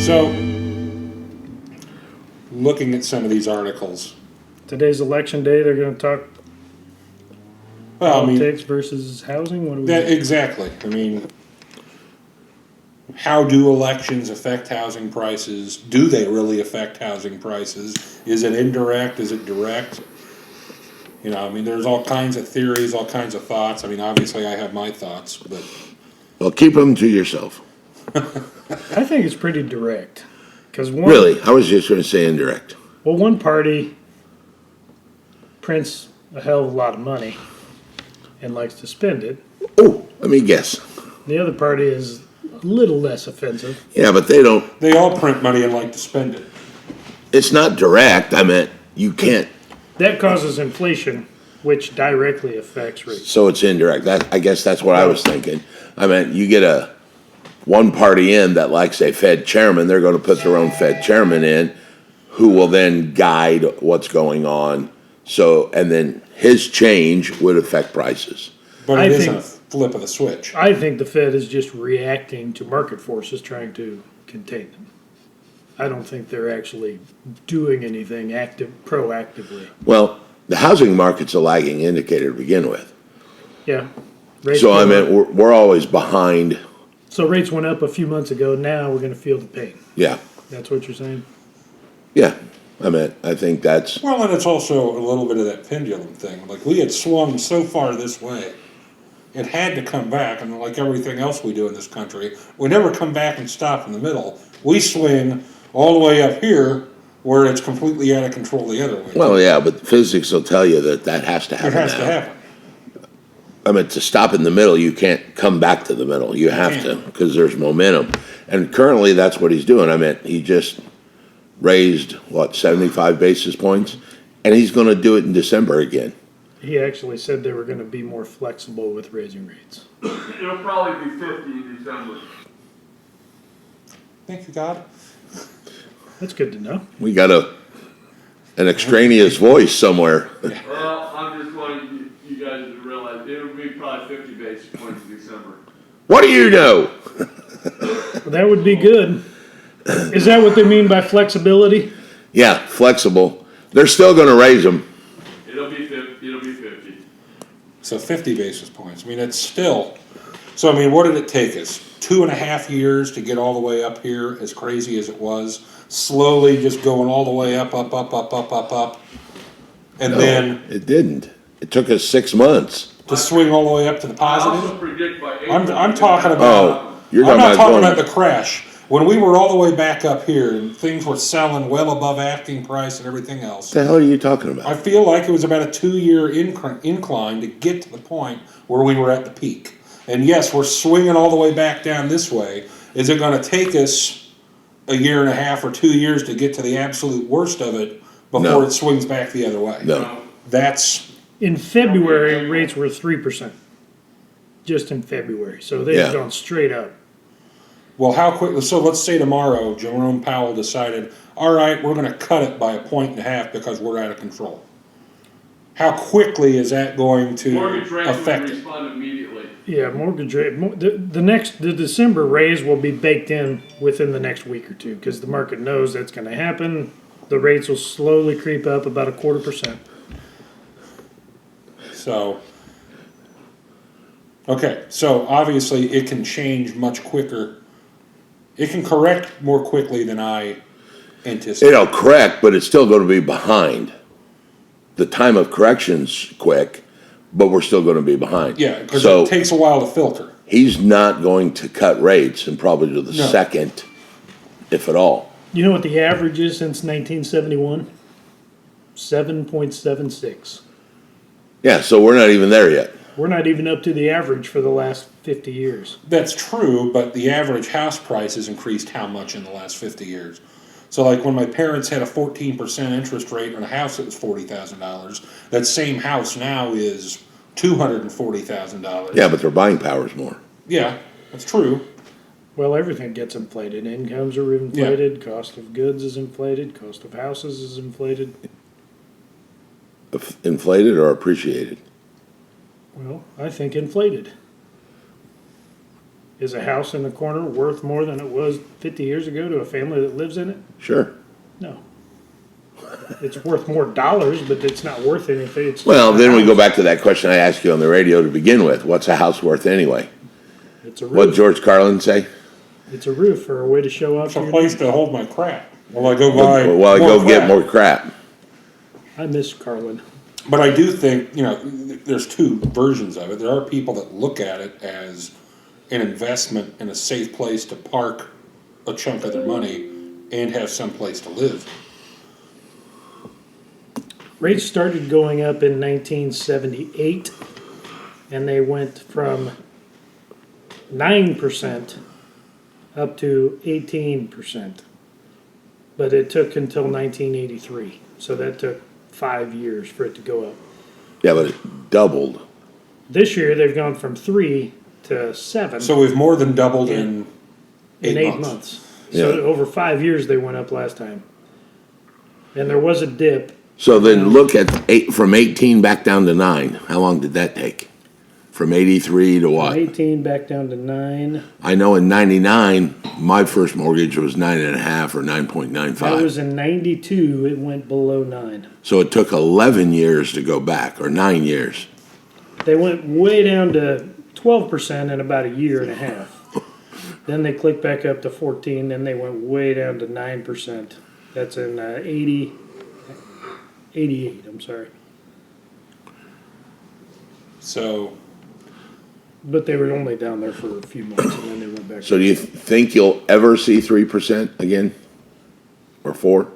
So, looking at some of these articles, Today's election day. They're going to talk well, politics versus housing. What do we? exactly. I mean, how do elections affect housing prices? Do they really affect housing prices? Is it indirect? Is it direct? You know, I mean, there's all kinds of theories, all kinds of thoughts. I mean, obviously, I have my thoughts, but Well, keep them to yourself. I think it's pretty direct. Because Really, I was just going to say indirect. Well, one party prints a hell of a lot of money and likes to spend it. Oh, let me guess. The other party is a little less offensive. Yeah, but they don't. they all print money and like to spend it. It's not direct. I meant you can't. That causes inflation, which directly affects rates. So it's indirect. I guess that's what I was thinking. I meant you get one party in that likes a Fed chairman. They're going to put their own Fed chairman in, who will then guide what's going on. So, and then his change would affect prices. But I it isn't think- a flip of the switch. I think the Fed is just reacting to market forces trying to contain them. I don't think they're actually doing anything proactively. Well, the housing market's a lagging indicator to begin with. Yeah. Rates So I go up. meant we're always behind. So rates went up a few months ago. Now we're going to feel the pain. Yeah, That's what you're saying? yeah. I think that's. Well, and it's also a little bit of that pendulum thing. Like, we had swung so far this way, it had to come back, and like everything else we do in this country, we never come back and stop in the middle. We swing all the way up here, where it's completely out of control the other way. Well, yeah, but physics will tell you that has to it happen has now. to happen. I mean, to stop in the middle, you can't come back to the middle. You have to, because there's momentum. And currently, that's what he's doing. I mean, he just raised, 75 basis points? And he's going to do it in December again. He actually said they were going to be more flexible with raising rates. It'll probably be 50 in December. Thank you, God. That's good to know. We got an extraneous voice somewhere. Well, I'm just wanting you guys to realize it'll be probably 50 basis points in December. What do you know? Well, that would be good. Is that what they mean by flexibility? Yeah, flexible. They're still going to raise them. It'll be 50. It'll be 50. So 50 basis points. I mean, it's still. So, I mean, what did it take us? 2.5 years to get all the way up here, as crazy as it was. Slowly just going all the way up. And No, then it didn't. It took us 6 months. to swing all the way up to the I also positive. predict by April. I'm talking about. Oh, you're I'm talking not about talking going. about the crash. When we were all the way back up here and things were selling well above asking price and everything else. What the hell are you talking I about? feel like it was about a 2-year incline to get to the point where we were at the peak. And yes, we're swinging all the way back down this way. Is it going to take us a 1.5 or 2 years to get to the absolute worst of it before No. it swings back the other way? No. That's, In February, rates were 3%. Just in February. So they've Yeah. gone straight up. well, how quickly, so let's say tomorrow Jerome Powell decided, all right, we're going to cut it by 1.5 because we're out of control. How quickly is that going to Mortgage rates will affect it? respond immediately. Yeah, mortgage rate. The December raise will be baked in within the next week or two because the market knows that's going to happen. The rates will slowly creep up about 0.25%. So, okay, so obviously it can change much quicker. It can correct more quickly than I anticipated. It'll correct, but it's still going to be behind. The time of correction's quick, but we're still going to be behind. Yeah, because So it takes a while to filter. he's not going to cut rates and probably to the No. second, if at all. You know what the average is since 1971? 7.76. Yeah, so we're not even there yet. We're not even up to the average for the last 50 years. That's true, but the average house price has increased how much in the last 50 years? So like when my parents had a 14% interest rate on a house that was $40,000, that same house now is $240,000. Yeah, but their buying power's more. Yeah, that's true. Well, everything gets inflated. Incomes are inflated, cost of goods is inflated, cost of houses is inflated. Inflated or appreciated? Well, I think inflated. Is a house in the corner worth more than it was 50 years ago to a family that lives in it? Sure. No. It's worth more dollars, but it's not worth anything. It's Well, just a then we go house. back to that question I asked you on the radio to begin with. What's a house worth anyway? It's a What'd roof. George Carlin say? It's a roof or a way to show off It's a your place to hold my crap. Well, I go buy Well, I go get crap. more crap. I miss Carlin. But I do think, there's two versions of it. There are people that look at it as an investment in a safe place to park a chunk of their money and have some place to live. Rates started going up in 1978, and they went from 9% up to 18%. But it took until 1983, so that took 5 years for it to go up. Yeah, but it doubled. This year, they've gone from 3 to 7 So we've more than doubled in in 8 months. months. So Yeah. over 5 years, they went up last time. And there was a dip. So then look at from 18 back down to 9. How long did that take? From 83 to From what? 18 back down to 9. I know in 99, my first mortgage was 9.5 or That 9.95. was in 92, it went below 9. So it took 11 years to go back, or 9 years. They went way down to 12% in about a year and a half. Then they clicked back up to 14, then they went way down to 9%. That's in 88, I'm sorry. So, But they were only down there for a few months and then they went back. So do you think you'll ever see 3% again? Or 4?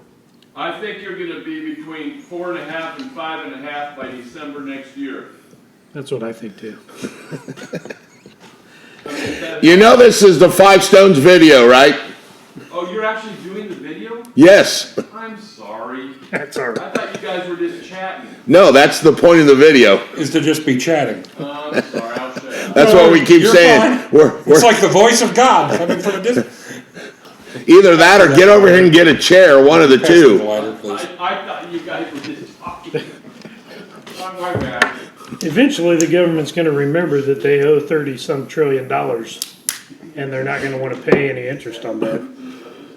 I think you're gonna be between 4.5 and 5.5 by December next year. That's what I think too. You know this is the Five Stones video, right? Oh, you're actually doing the video? Yes. I'm sorry. That's all right. I thought you guys were just chatting. No, that's the point of the video. is to just be chatting. I'm sorry, I'll shut up. That's what we keep You're saying. fine. We're It's like the voice of God coming from a distance. either that or get over here and get a chair, one of the Pass me the two. lighter, please. I thought you guys were just talking. Oh, my bad. Eventually, the government's going to remember that they owe 30-some trillion and they're not going to want to pay any interest on that.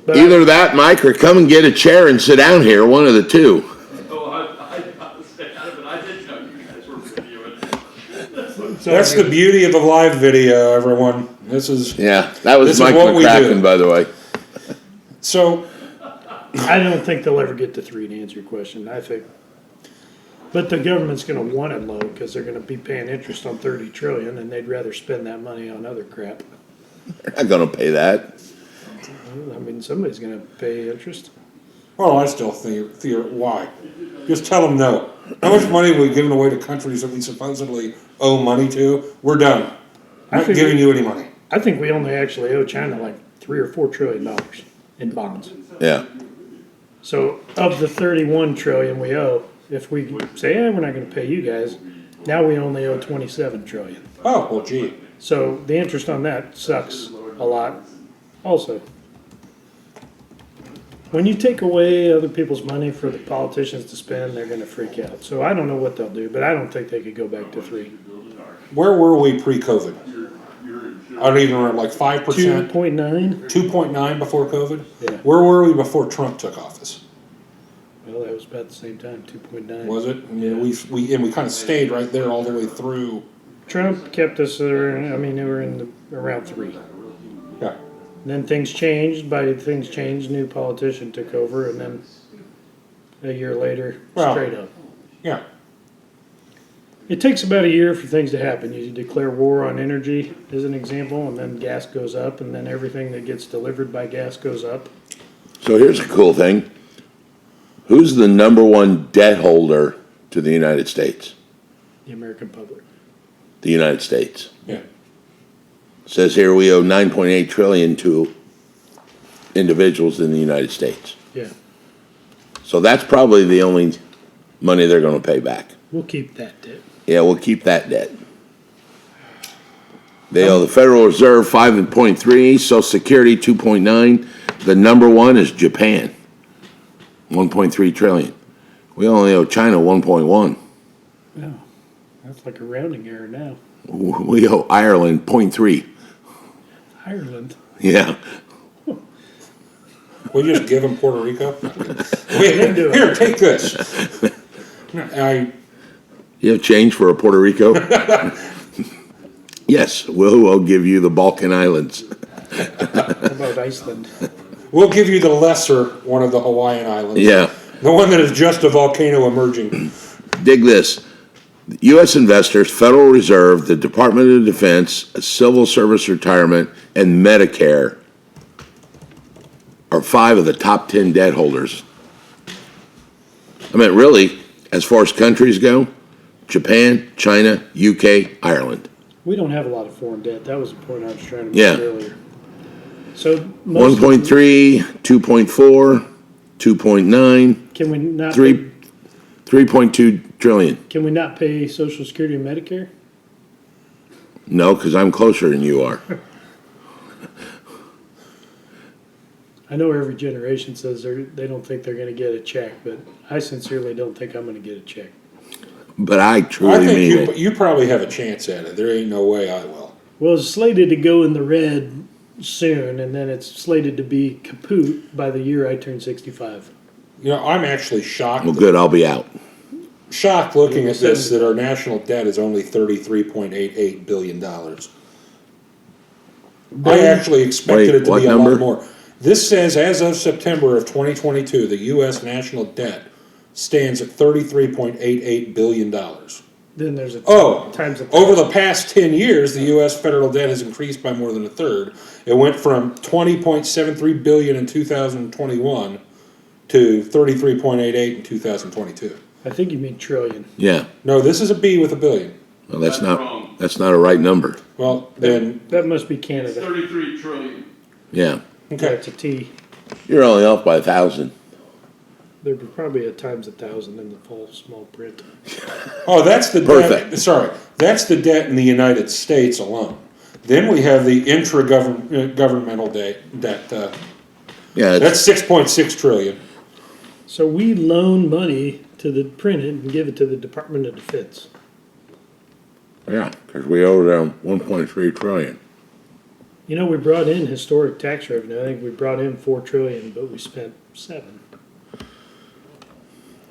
But Either that, Mike, or come and get a chair and sit down here, one of the two. Oh, I but I did know you guys were videoing. That's the beauty of a live video, everyone. This is, Yeah, that was This is Mike what we do. McCracken, by the way. so, I don't think they'll ever get to 3 to answer your question. I think, but the government's going to want it low because they're going to be paying interest on 30 trillion, and they'd rather spend that money on other crap. They're not gonna pay that. I mean, somebody's going to pay interest. well, I still think, why? Just tell them no. How much money are we giving away to countries that we supposedly owe money to? We're done. I Not think- giving you any money. I think we only actually owe China like $3 or $4 trillion in bonds. Yeah. So of the 31 trillion we owe, if we say, we're not going to pay you guys, now we only owe 27 trillion. Oh, well, gee. So the interest on that sucks a lot also. When you take away other people's money for the politicians to spend, they're going to freak out. So I don't know what they'll do, but I don't think they could go back to 3. Where were we pre-COVID? I don't even remember, like 5%? 2.9? 2.9 before COVID? Yeah. Where were we before Trump took office? Well, that was about the same time, 2.9. Was it? I mean, we kind of stayed right there all the way through. Trump kept us, they were in around 3. Yeah. Then things changed, new politician took over, and then a year later, Well, straight up. Yeah. It takes about a year for things to happen. You declare war on energy, as an example, and then gas goes up, and then everything that gets delivered by gas goes up. So here's a cool thing. Who's the number one debt holder to the United States? The American public. The United States. Yeah. Says here we owe 9.8 trillion to individuals in the United States. Yeah, So that's probably the only money they're going to pay back. we'll keep that debt. Yeah, we'll keep that debt. They owe the Federal Reserve 5.3, Social Security 2.9. The number one is Japan, 1.3 trillion. We only owe China 1.1. Oh, that's like a rounding error now. We owe Ireland 0.3. Ireland. Yeah. We just give them Puerto Rico? They do it. Here, take this. You have change for a Puerto Rico? Yes, we'll give you the Balkan Islands. How about Iceland? We'll give you the lesser one of the Hawaiian Islands. Yeah. The one that is just a volcano emerging. Dig this. U.S. investors, Federal Reserve, the Department of Defense, Civil Service Retirement, and Medicare are 5 of the top 10 debt holders. I mean, really, as far as countries go, Japan, China, UK, Ireland. We don't have a lot of foreign debt. That was the point I was trying to make Yeah. earlier. So most 1.3, 2.4, 2.9, can we not 3.2 trillion. can we not pay Social Security and Medicare? No, because I'm closer than you are. I know every generation says they don't think they're going to get a check, but I sincerely don't think I'm going to get a check. But I I truly mean think it. you probably have a chance at it. There ain't no way I will. Well, it's slated to go in the red soon, and then it's slated to be kaput by the year I turn 65. You know, I'm actually shocked. Well, good, I'll be out. Shocked looking at this that our national debt is only $33.88 billion. I actually expected it to what be a number? lot more. This says as of September of 2022, the U.S. national debt stands at $33.88 billion. Then there's a times a Over the past 10 years, the U.S. federal debt has increased by more than a third. It went from $20.73 billion in 2021 to $33.88 in 2022. I think you mean trillion. Yeah. No, this is a B with a billion. Well, That's wrong. that's not a right number. Well, then, That must be It's Canada. 33 trillion. Yeah. Okay. okay. It's a T. You're only off by 1,000. There'd be probably a times 1,000 in the full small print. Oh, that's the Perfect. debt, sorry, that's the debt in the United States alone. Then we have the intra-governmental debt, Yeah, that's 6.6 trillion. So we loan money to the print it and give it to the Department of Defense. because we owe them 1.3 trillion. You know, we brought in historic tax revenue. I think we brought in 4 trillion, but we spent 7.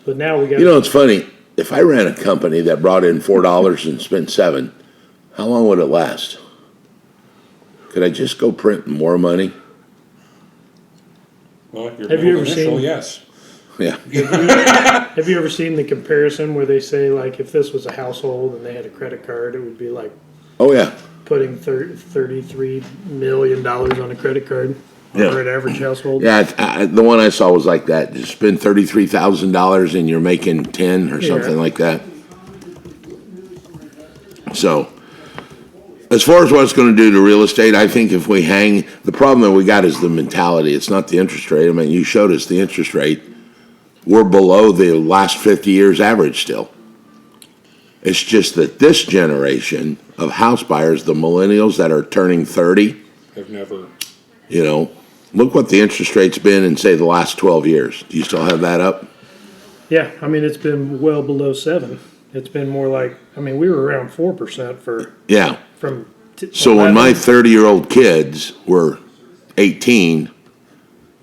But now we got. You know, it's funny. If I ran a company that brought in $4 and spent $7, how long would it last? Could I just go print more money? Well, your Have you ever initial, seen- yes. Yeah. Have you ever seen the comparison where they say, like, if this was a household and they had a credit card, it would be like Oh, yeah. putting $33 million on a credit card Yeah. for an average household? Yeah, the one I saw was like that. Just spend $33,000 and you're making 10 or something Yeah. like that. So, as far as what it's going to do to real estate, I think if we hang, the problem that we got is the mentality. It's not the interest rate. I mean, you showed us the interest rate. We're below the last 50 years average still. It's just that this generation of house buyers, the millennials that are turning 30, Have never, you know, look what the interest rate's been in, say, the last 12 years. Do you still have that up? Yeah, I mean, it's been well below 7. It's been more like, I mean, we were around 4% Yeah. from. So when my 11. 30-year-old kids were 18,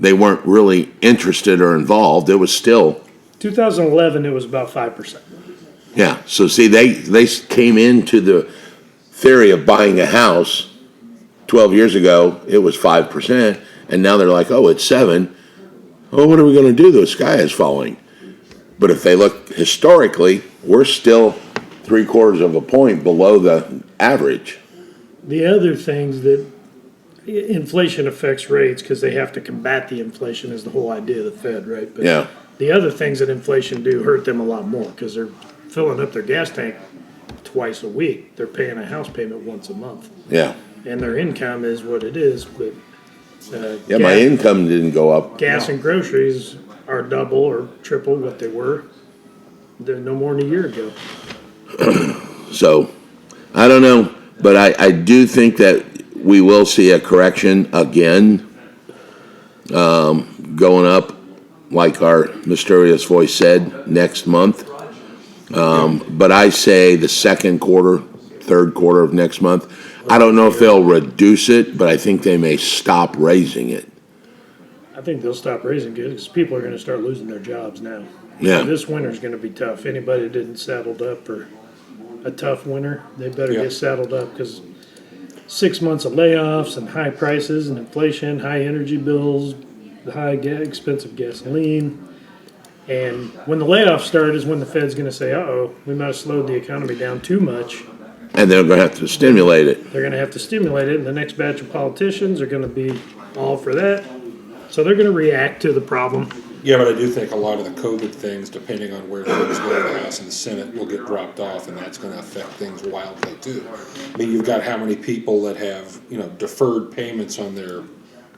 they weren't really interested or involved. It was still, 2011, it was about 5%. yeah. So see, they came into the theory of buying a house 12 years ago. It was 5%, and now they're like, oh, it's 7. Oh, what are we going to do? The sky is falling. But if they look historically, we're still 3/4 of a point below the average. The other things that inflation affects rates because they have to combat the inflation is the whole idea of the Fed, right? But Yeah. the other things that inflation do hurt them a lot more because they're filling up their gas tank twice a week. They're paying a house payment once a month, Yeah. and their income is what it is. But Yeah, my income didn't go up. gas and groceries are double or triple what they were. They're no more than a year ago. So, I don't know, but I do think that we will see a correction again, going up, like our mysterious voice said, next month. But I say the second quarter, third quarter of next month. I don't know if they'll reduce it, but I think they may stop raising it. I think they'll stop raising it because people are gonna start losing their jobs now. Yeah. This winter's gonna be tough. Anybody that didn't saddled up for a tough winter, they better Yeah. get saddled up because 6 months of layoffs and high prices and inflation, high energy bills, expensive gasoline. And when the layoffs start is when the Fed's gonna say, uh-oh, we might have slowed the economy down too much. And they're gonna have to stimulate it. They're gonna have to stimulate it, and the next batch of politicians are gonna be all for that. So they're gonna react to the problem. Yeah, but I do think a lot of the COVID things, depending on where things go in the House and the Senate, will get dropped off, and that's gonna affect things wildly too. I mean, you've got how many people that have, deferred payments on their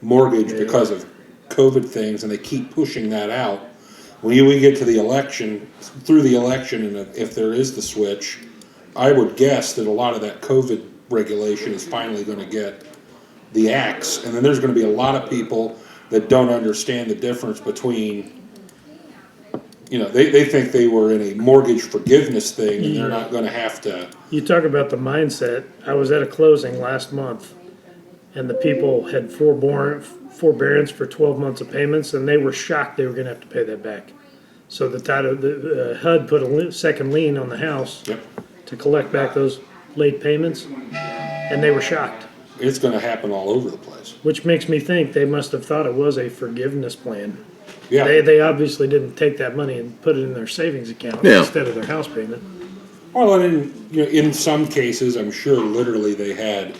mortgage because of COVID things, and they keep pushing that out. When we get to the election, through the election, and if there is the switch, I would guess that a lot of that COVID regulation is finally gonna get the axe, and then there's gonna be a lot of people that don't understand the difference between, they think they were in a mortgage forgiveness thing, and they're not gonna have to. You talk about the mindset. I was at a closing last month, and the people had forbearance for 12 months of payments, and they were shocked they were going to have to pay that back. So the HUD put a second lien on the house Yep. to collect back those late payments, and they were shocked. It's gonna happen all over the place. Which makes me think they must have thought it was a forgiveness plan. Yeah. They obviously didn't take that money and put it in their savings account instead of their house payment. Well, and in some cases, I'm sure literally they had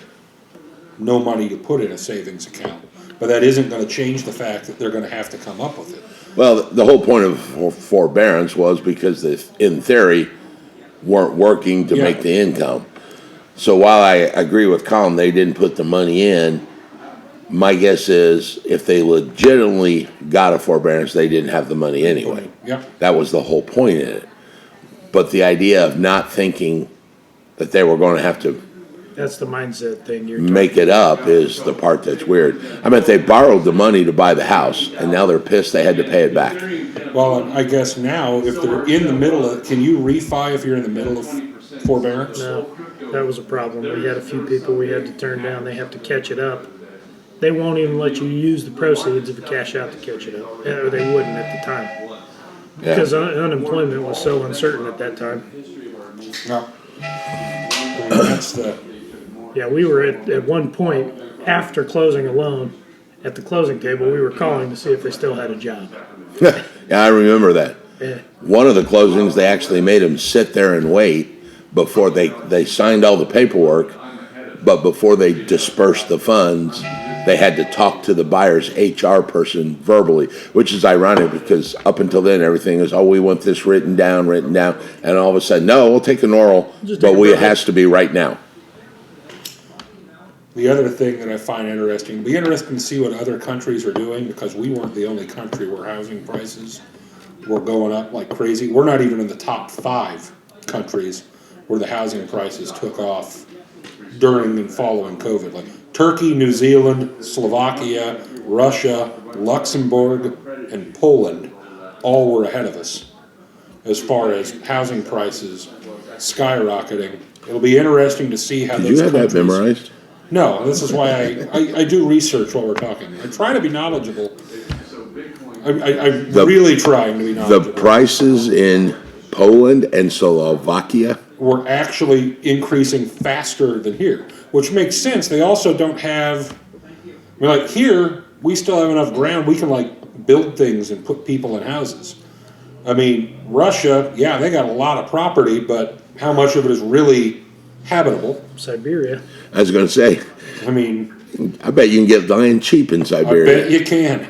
no money to put in a savings account. But that isn't gonna change the fact that they're gonna have to come up with it. Well, the whole point of forbearance was because they, in theory, weren't working to make the income. So while I agree with Collin, they didn't put the money in, my guess is if they legitimately got a forbearance, they didn't have the money anyway. Yep. That was the whole point in it. But the idea of not thinking that they were going to have to That's the mindset thing you're make it up is the part that's weird. I mean, they borrowed the money to buy the house, and now they're pissed they had to pay it back. Well, I guess now, if they're in the middle of, can you refi if you're in the middle of forbearance? No, that was a problem. We had a few people we had to turn down. They have to catch it up. They won't even let you use the proceeds of a cash out to catch it up. Or they wouldn't at the time. Because unemployment was so uncertain at that time. No. I mean, that's the, Yeah, we were at one point, after closing a loan, at the closing table, we were calling to see if they still had a job. Yeah, I remember that. Yeah. One of the closings, they actually made them sit there and wait before they signed all the paperwork, but before they dispersed the funds, they had to talk to the buyer's HR person verbally, which is ironic because up until then, everything is, oh, we want this written down, and all of a sudden, no, we'll take an oral, Just but take a it verbal. has to be right now. the other thing that I find interesting, it'd be interesting to see what other countries are doing, because we weren't the only country where housing prices were going up like crazy. We're not even in the top 5 countries where the housing prices took off during and following COVID. Like Turkey, New Zealand, Slovakia, Russia, Luxembourg, and Poland all were ahead of us as far as housing prices skyrocketing. It'll be interesting to see how Did those you have that countries- memorized? No, this is why I do research while we're talking. I try to be knowledgeable. I'm really trying to be The knowledgeable. prices in Poland and Slovakia, We're actually increasing faster than here, which makes sense. They also don't have, I mean, like here, we still have enough ground, we can like build things and put people in houses. I mean, Russia, yeah, they got a lot of property, but how much of it is really habitable? Siberia. I was going to say, I mean, I bet you can get land cheap in I Siberia. bet you can.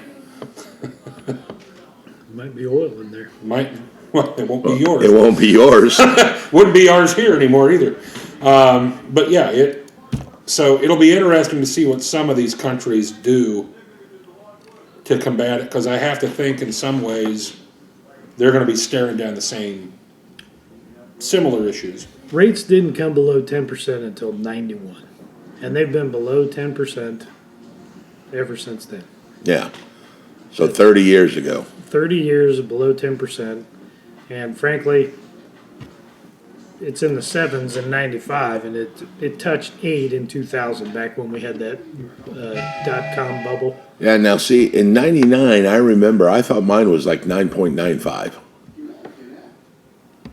Might be oil in there. Might, well, it won't be yours. It won't be yours. Wouldn't be ours here anymore either. But yeah, so it'll be interesting to see what some of these countries do to combat it, because I have to think in some ways they're going to be staring down the same similar issues. Rates didn't come below 10% until 91. And they've been below 10% ever since then. Yeah. So 30 years ago. 30 years of below 10%. And frankly, it's in the sevens in '95, and it touched 8 in 2000, back when we had that .com bubble. Yeah, now see, in 99, I remember, I thought mine was like 9.95.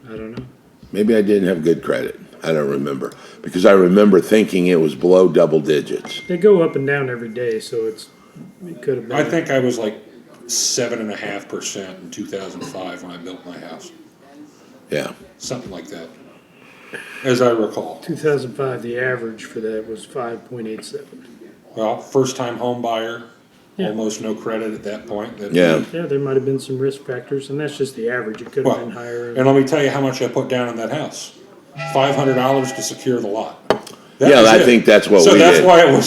I don't know. Maybe I didn't have good credit. I don't remember. Because I remember thinking it was below double digits. They go up and down every day, so it could have been. I think I was like 7.5% in 2005 when I built my house. Yeah. Something like that, as I recall. 2005, the average for that was 5.87. Well, first-time home buyer, Yeah. almost no credit at that point. Yeah. Yeah, there might have been some risk factors, and that's just the average. It could have Well, been higher. and let me tell you how much I put down on that house. $500 to secure the lot. That Yeah, was I it. think that's what so we that's did. why it was,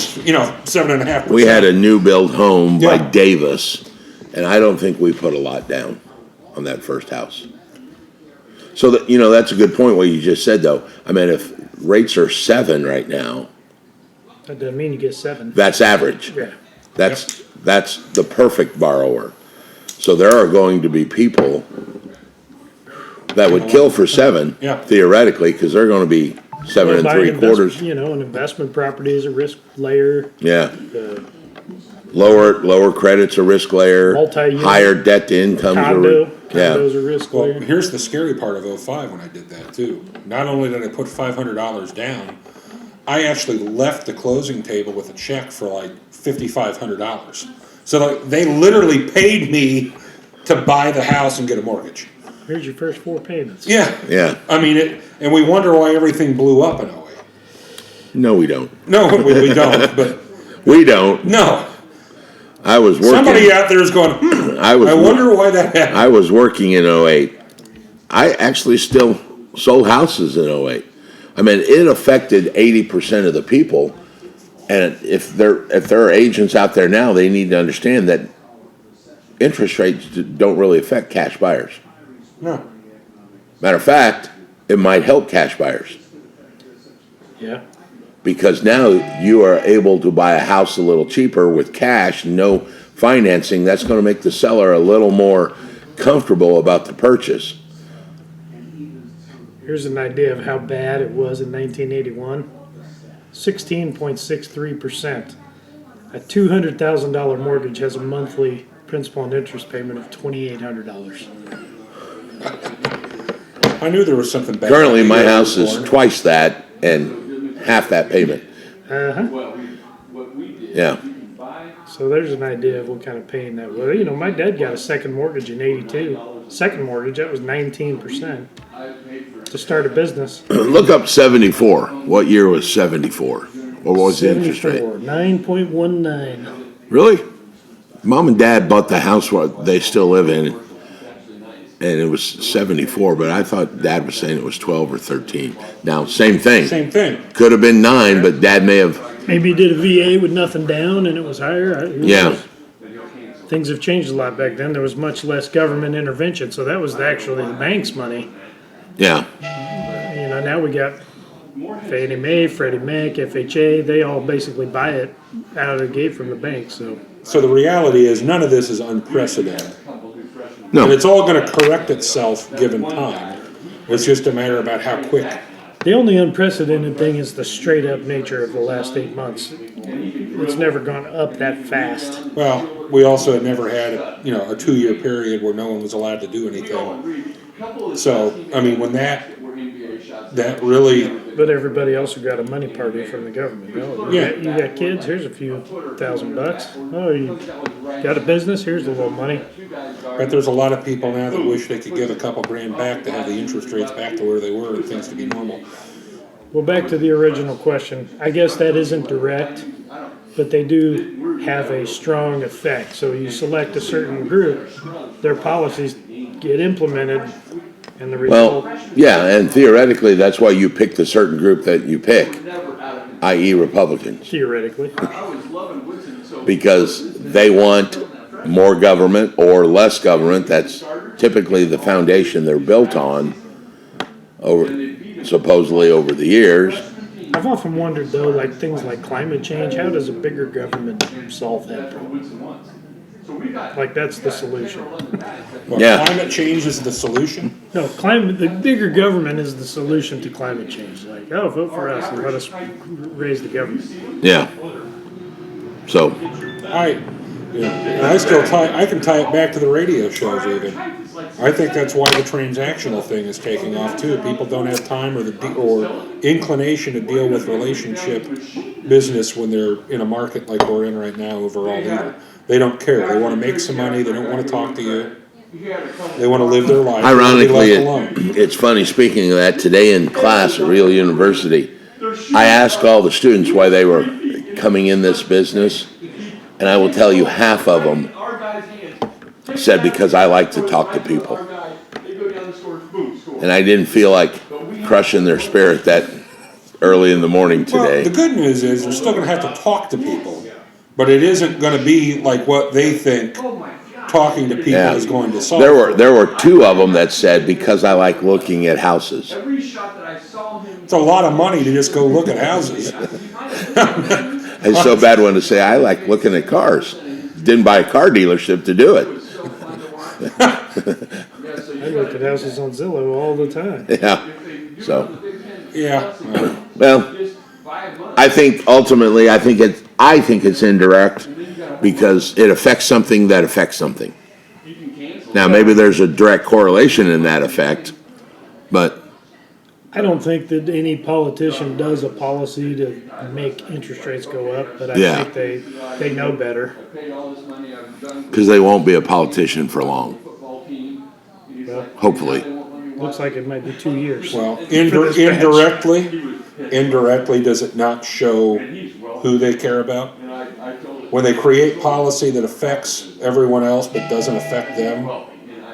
7.5%. We had a new build home by Yeah. Davis, and I don't think we put a lot down on that first house. So that, that's a good point what you just said though. I mean, if rates are 7 right now, That doesn't mean you get 7. that's average. Yeah. That's the perfect borrower. So there are going to be people that would kill for 7, Yeah. theoretically, because they're going to be 7 and Buying 3/4. an investment property is a risk layer. Yeah, Uh, lower credit's a risk layer. Multi-unit. Higher debt to income's condo's a risk Well, layer. here's the scary part of '05 when I did that too. Not only did I put $500 down, I actually left the closing table with a check for like $5,500. So like, they literally paid me to buy the house and get a mortgage. Here's your first 4 payments. Yeah. Yeah. I mean, and we wonder why everything blew up in '08. No, we don't. No, we don't, but We don't. no. I was working. Somebody out there is going, I wonder why that happened. I was working in '08. I actually still sold houses in '08. I mean, it affected 80% of the people. And if there are agents out there now, they need to understand that interest rates don't really affect cash buyers. No. Matter of fact, it might help cash buyers. Yeah. Because now you are able to buy a house a little cheaper with cash, no financing. That's going to make the seller a little more comfortable about the purchase. Here's an idea of how bad it was in 1981. 16.63%. A $200,000 mortgage has a monthly principal and interest payment of $2,800. I knew there was something bad. Currently, my house is twice that and half that payment. Uh-huh. What we did, Yeah. you can buy So there's an idea of what kind of pain that was. My dad got a second mortgage in '82. Second mortgage, that was 19% to start a business. Look up 74. What year was 74? What was the interest rate? 9.19. Really? Mom and Dad bought the house what they still live in, and it was 74, but I thought Dad was saying it was 12 or 13. Now, same thing. Same thing. Could have been 9, but Dad may have, Maybe he did a VA with nothing down and it was higher. Who yeah. knows? Things have changed a lot back then. There was much less government intervention, so that was actually the bank's money. Yeah. Now we got Fannie Mae, Freddie Mac, FHA. They all basically buy it out of the gate from the bank. So So the reality is none of this is unprecedented. And No. it's all going to correct itself given time. It's just a matter about how quick. the only unprecedented thing is the straight up nature of the last 8 months. It's never gone up that fast. Well, we also had never had, a 2-year period where no one was allowed to do anything. So, I mean, when that really, But everybody also got a money party from the government. Oh, Yeah. you got kids? Here's a few $1,000. Oh, you got a business? Here's a little money. but there's a lot of people now that wish they could give a couple grand back to have the interest rates back to where they were and things to be normal. Well, back to the original question. I guess that isn't direct, but they do have a strong effect. So you select a certain group, their policies get implemented, and the result. Well, yeah, and theoretically, that's why you pick the certain group that you pick, i.e. Republicans, Theoretically. because they want more government or less government. That's typically the foundation they're built on, supposedly over the years. I've often wondered, though, like things like climate change, how does a bigger government solve that problem? So we got. Like, that's the solution. Well, Yeah. climate change is the solution. No, the bigger government is the solution to climate change. Like, oh, vote for us and let us raise the government. Yeah. So, And I can tie it back to the radio shows even. I think that's why the transactional thing is taking off too. People don't have time or inclination to deal with relationship business when they're in a market like we're in right now overall either. They don't care. They want to make some money. They don't want to talk to you. They want to live their life. ironically, They want to be left alone. it's funny, speaking of that, today in class at Real University, I asked all the students why they were coming in this business, and I will tell you half of them said because I like to talk to people. And I didn't feel like crushing their spirit that early in the morning Well, today. the good news is you're still going to have to talk to people, but it isn't going to be like what they think talking to people Yeah. is going to solve. There were two of them that said because I like looking at houses. It's a lot of money to just go look at houses. It's so bad one to say I like looking at cars. Didn't buy a car dealership to do it. I look at houses on Zillow all the time. Yeah. So, Yeah. well, I think ultimately I think it's indirect because it affects something that affects something. Now maybe there's a direct correlation in that effect, but I don't think that any politician does a policy to make interest rates go up, but I Yeah. think they know better. because they won't be a politician for long. Well, Hopefully. looks like it might be 2 years. Well, For this batch. indirectly, does it not show who they care about? When they create policy that affects everyone else but doesn't affect them,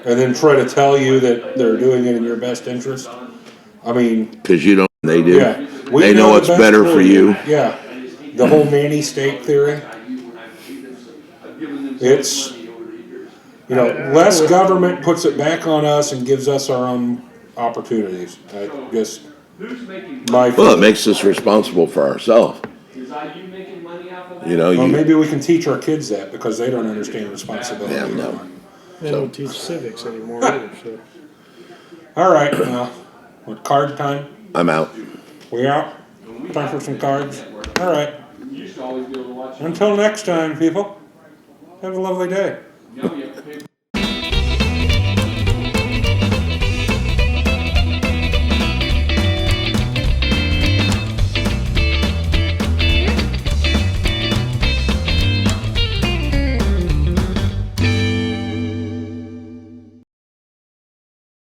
and then try to tell you that they're doing it in your best interest? I mean, Because you don't, they do. yeah. we They know the what's best better for you. Yeah. The whole nanny state theory. It's, less government puts it back on us and gives us our own opportunities. Well, it makes us responsible for ourselves. You know, Well, you, maybe we can teach our kids that because they don't understand responsibility. Yeah, no. They don't teach civics anymore either, so. All right, what card time? I'm out. We out? Time for some cards? All right. Until next time, people. Have a lovely day.